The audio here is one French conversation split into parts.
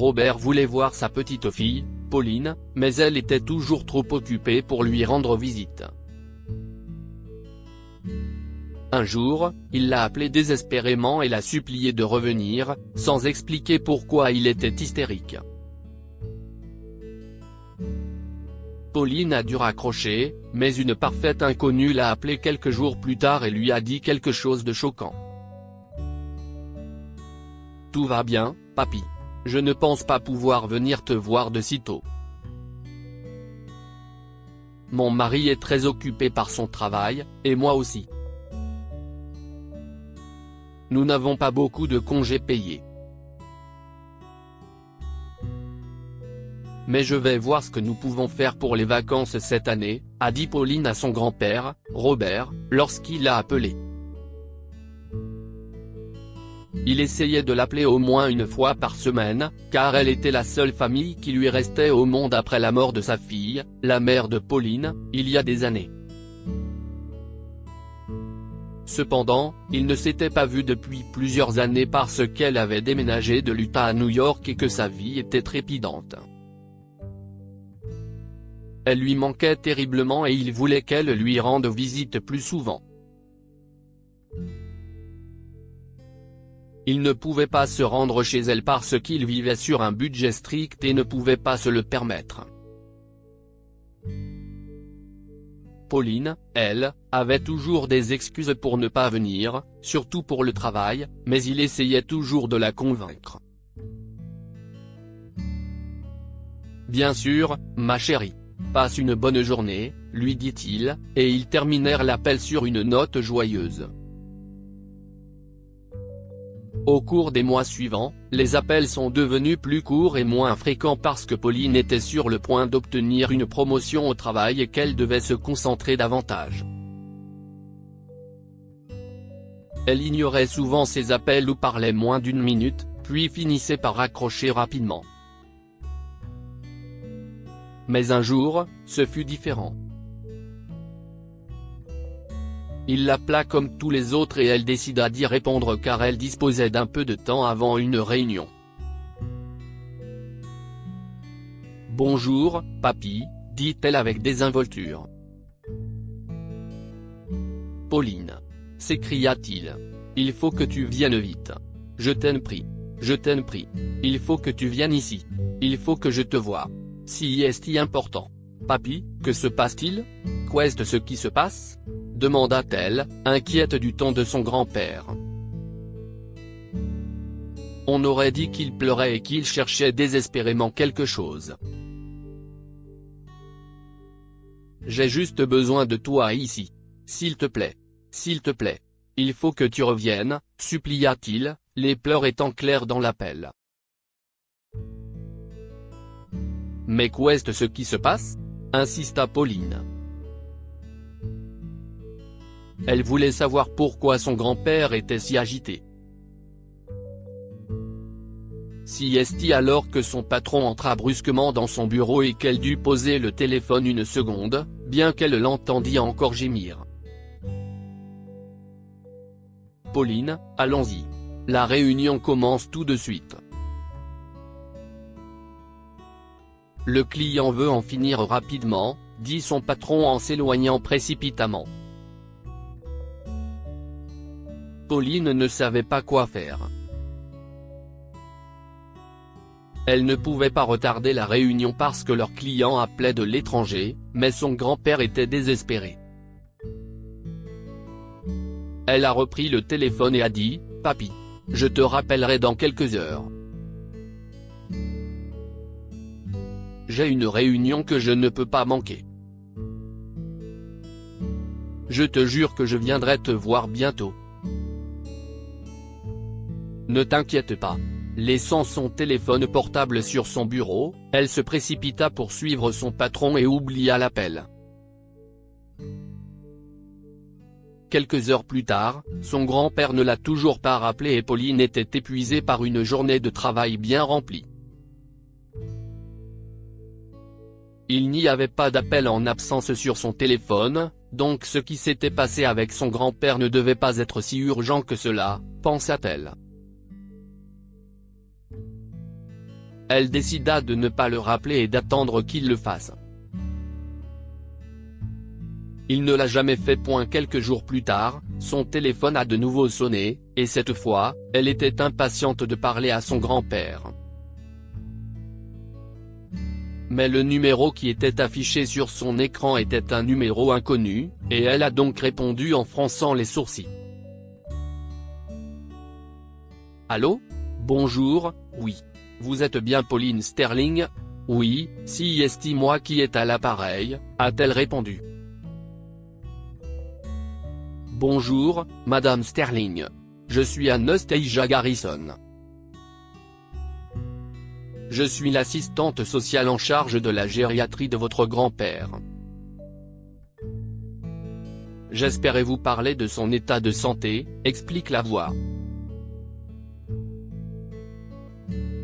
Robert voulait voir sa petite fille, Pauline, mais elle était toujours trop occupée pour lui rendre visite. Un jour, il l'a appelée désespérément et l'a supplié de revenir, sans expliquer pourquoi il était hystérique. Pauline a dû raccrocher, mais une parfaite inconnue l'a appelé quelques jours plus tard et lui a dit quelque chose de choquant. « Tout va bien, papy. Je ne pense pas pouvoir venir te voir de sitôt. Mon mari est très occupé par son travail, et moi aussi. Nous n'avons pas beaucoup de congés payés. Mais je vais voir ce que nous pouvons faire pour les vacances cette année, a dit Pauline à son grand-père, Robert, lorsqu'il l'a appelé. Il essayait de l'appeler au moins une fois par semaine, car elle était la seule famille qui lui restait au monde après la mort de sa fille, la mère de Pauline, il y a des années. Cependant, ils ne s'étaient pas vus depuis plusieurs années parce qu'elle avait déménagé de l'Utah à New York et que sa vie était trépidante. Elle lui manquait terriblement et il voulait qu'elle lui rende visite plus souvent. Il ne pouvait pas se rendre chez elle parce qu'il vivait sur un budget strict et ne pouvait pas se le permettre. Pauline, elle, avait toujours des excuses pour ne pas venir, surtout pour le travail, mais il essayait toujours de la convaincre. « Bien sûr, ma chérie. Passe une bonne journée, » lui dit-il, et ils terminèrent l'appel sur une note joyeuse. Au cours des mois suivants, les appels sont devenus plus courts et moins fréquents parce que Pauline était sur le point d'obtenir une promotion au travail et qu'elle devait se concentrer davantage. Elle ignorait souvent ses appels ou parlait moins d'une minute, puis finissait par raccrocher rapidement. Mais un jour, ce fut différent. Il l'appela comme tous les autres et elle décida d'y répondre car elle disposait d'un peu de temps avant une réunion. « Bonjour, papy, » dit-elle avec désinvolture. « Pauline » s'écria-t-il. « Il faut que tu viennes vite. Je t'en prie. Je t'en prie. Il faut que tu viennes ici. Il faut que je te voie. Si est important. »« Papy, que se passe-t-il ? Qu'est ce qui se passe ?» demanda-t-elle, inquiète du ton de son grand-père. On aurait dit qu'il pleurait et qu'il cherchait désespérément quelque chose. « J'ai juste besoin de toi ici. S'il te plaît. S'il te plaît. Il faut que tu reviennes, » supplia-t-il, les pleurs étant clairs dans l'appel. « Mais qu'est ce qui se passe ? » insista Pauline. Elle voulait savoir pourquoi son grand-père était si agité. Si est-il alors que son patron entra brusquement dans son bureau et qu'elle dut poser le téléphone une seconde, bien qu'elle l'entendît encore gémir. « Pauline, allons-y. La réunion commence tout de suite. » « Le client veut en finir rapidement, » dit son patron en s'éloignant précipitamment. Pauline ne savait pas quoi faire. Elle ne pouvait pas retarder la réunion parce que leur client appelait de l'étranger, mais son grand-père était désespéré. Elle a repris le téléphone et a dit « Papy. Je te rappellerai dans quelques heures. J'ai une réunion que je ne peux pas manquer. Je te jure que je viendrai te voir bientôt. Ne t'inquiète pas. » Laissant son téléphone portable sur son bureau, elle se précipita pour suivre son patron et oublia l'appel. Quelques heures plus tard, son grand-père ne l'a toujours pas rappelé et Pauline était épuisée par une journée de travail bien remplie. Il n'y avait pas d'appel en absence sur son téléphone, donc ce qui s'était passé avec son grand-père ne devait pas être si urgent que cela, pensa-t-elle. Elle décida de ne pas le rappeler et d'attendre qu'il le fasse. Il ne l'a jamais fait. Quelques jours plus tard, son téléphone a de nouveau sonné, et cette fois, elle était impatiente de parler à son grand-père. Mais le numéro qui était affiché sur son écran était un numéro inconnu, et elle a donc répondu en fronçant les sourcils. Allô? Bonjour, oui. Vous êtes bien Pauline Sterling? Oui, c'est moi qui est à l'appareil, a-t-elle répondu. Bonjour, Madame Sterling. Je suis Anastasia Garrison. Je suis l'assistante sociale en charge de la gériatrie de votre grand-père. J'espérais vous parler de son état de santé, explique la voix.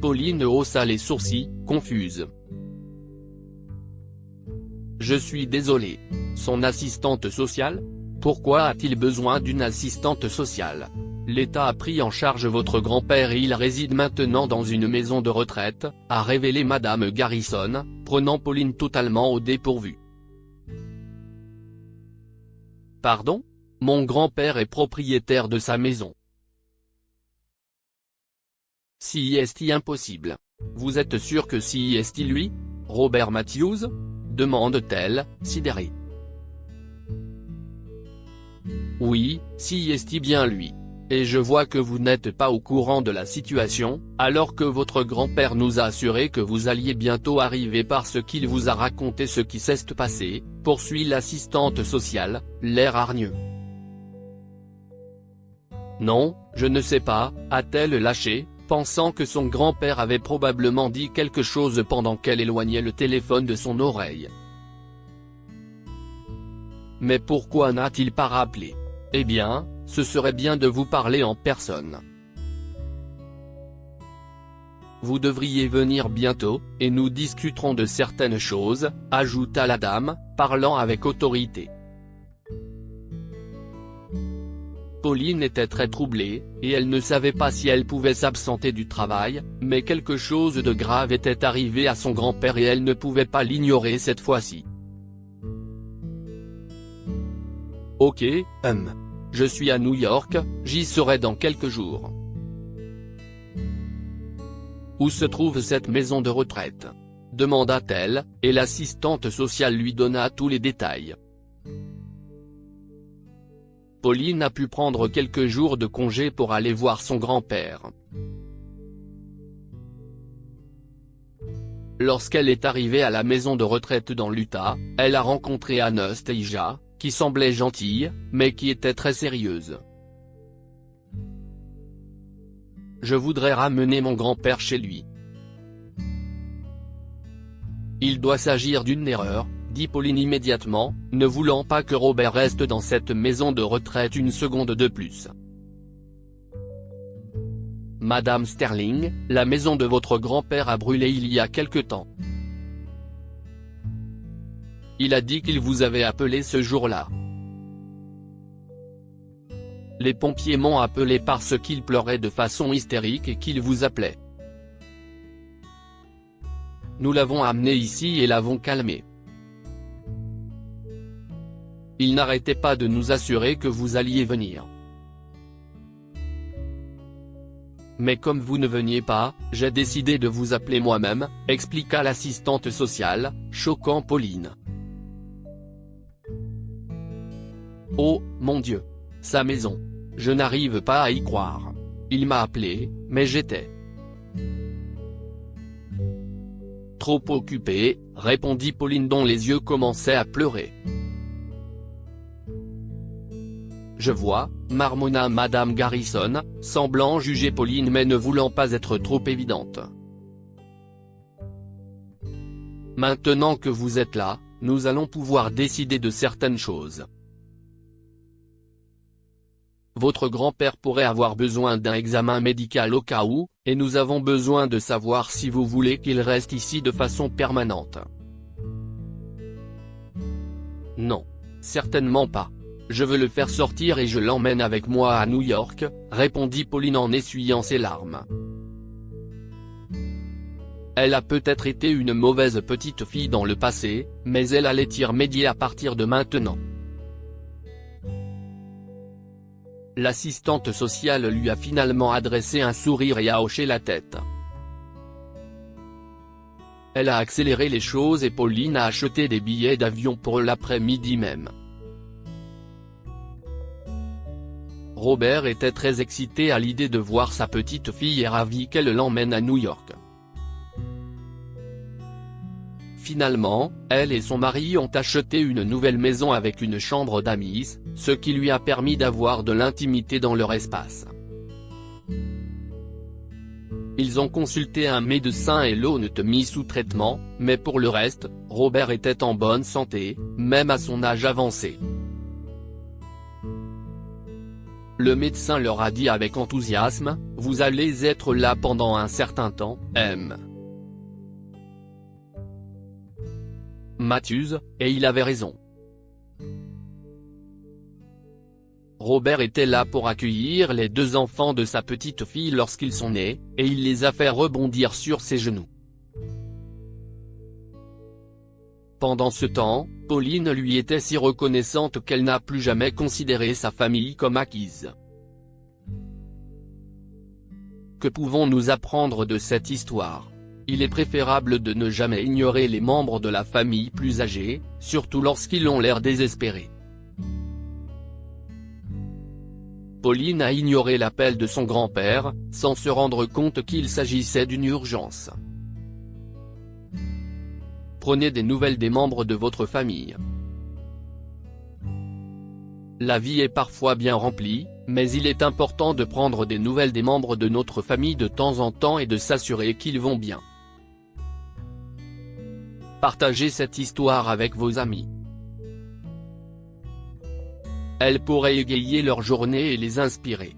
Pauline haussa les sourcils, confuse. Je suis désolée. Son assistante sociale? Pourquoi a-t-il besoin d'une assistante sociale? L'État a pris en charge votre grand-père et il réside maintenant dans une maison de retraite, a révélé Madame Garrison, prenant Pauline totalement au dépourvu. Pardon? Mon grand-père est propriétaire de sa maison. C'est impossible. Vous êtes sûr que c'est lui? Robert Matthews? Demande-t-elle, sidérée. Oui, c'est bien lui. Et je vois que vous n'êtes pas au courant de la situation, alors que votre grand-père nous a assuré que vous alliez bientôt arriver parce qu'il vous a raconté ce qui s'est passé, poursuit l'assistante sociale, l'air hargneux. Non, je ne sais pas, a-t-elle lâché, pensant que son grand-père avait probablement dit quelque chose pendant qu'elle éloignait le téléphone de son oreille. Mais pourquoi n'a-t-il pas rappelé? Eh bien, ce serait bien de vous parler en personne. Vous devriez venir bientôt, et nous discuterons de certaines choses, ajouta la dame, parlant avec autorité. Pauline était très troublée, et elle ne savait pas si elle pouvait s'absenter du travail, mais quelque chose de grave était arrivé à son grand-père et elle ne pouvait pas l'ignorer cette fois-ci. Ok, je suis à New York, j'y serai dans quelques jours. Où se trouve cette maison de retraite? Demanda-t-elle, et l'assistante sociale lui donna tous les détails. Pauline a pu prendre quelques jours de congé pour aller voir son grand-père. Lorsqu'elle est arrivée à la maison de retraite dans l'Utah, elle a rencontré Anastasia, qui semblait gentille, mais qui était très sérieuse. Je voudrais ramener mon grand-père chez lui. Il doit s'agir d'une erreur, dit Pauline immédiatement, ne voulant pas que Robert reste dans cette maison de retraite une seconde de plus. Madame Sterling, la maison de votre grand-père a brûlé il y a quelque temps. Il a dit qu'il vous avait appelé ce jour-là. Les pompiers m'ont appelé parce qu'il pleurait de façon hystérique et qu'il vous appelait. Nous l'avons amené ici et l'avons calmé. Il n'arrêtait pas de nous assurer que vous alliez venir. Mais comme vous ne veniez pas, j'ai décidé de vous appeler moi-même, expliqua l'assistante sociale, choquant Pauline. Oh, mon Dieu! Sa maison! Je n'arrive pas à y croire. Il m'a appelé, mais j'étais trop occupée, répondit Pauline dont les yeux commençaient à pleurer. Je vois, marmonna Madame Garrison, semblant juger Pauline mais ne voulant pas être trop évidente. Maintenant que vous êtes là, nous allons pouvoir décider de certaines choses. Votre grand-père pourrait avoir besoin d'un examen médical au cas où, et nous avons besoin de savoir si vous voulez qu'il reste ici de façon permanente. Non. Certainement pas. Je veux le faire sortir et je l'emmène avec moi à New York, répondit Pauline en essuyant ses larmes. Elle a peut-être été une mauvaise petite fille dans le passé, mais elle allait y remédier à partir de maintenant. L'assistante sociale lui a finalement adressé un sourire et a hoché la tête. Elle a accéléré les choses et Pauline a acheté des billets d'avion pour l'après-midi même. Robert était très excité à l'idée de voir sa petite fille et ravi qu'elle l'emmène à New York. Finalement, elle et son mari ont acheté une nouvelle maison avec une chambre d'amis, ce qui lui a permis d'avoir de l'intimité dans leur espace. Ils ont consulté un médecin et l'ont mis sous traitement, mais pour le reste, Robert était en bonne santé, même à son âge avancé. Le médecin leur a dit avec enthousiasme, « Vous allez être là pendant un certain temps, M. Matthews, et il avait raison. » Robert était là pour accueillir les 2 enfants de sa petite fille lorsqu'ils sont nés, et il les a fait rebondir sur ses genoux. Pendant ce temps, Pauline lui était si reconnaissante qu'elle n'a plus jamais considéré sa famille comme acquise. Que pouvons-nous apprendre de cette histoire ? Il est préférable de ne jamais ignorer les membres de la famille plus âgés, surtout lorsqu'ils ont l'air désespérés. Pauline a ignoré l'appel de son grand-père, sans se rendre compte qu'il s'agissait d'une urgence. Prenez des nouvelles des membres de votre famille. La vie est parfois bien remplie, mais il est important de prendre des nouvelles des membres de notre famille de temps en temps et de s'assurer qu'ils vont bien. Partagez cette histoire avec vos amis. Elle pourrait égayer leur journée et les inspirer.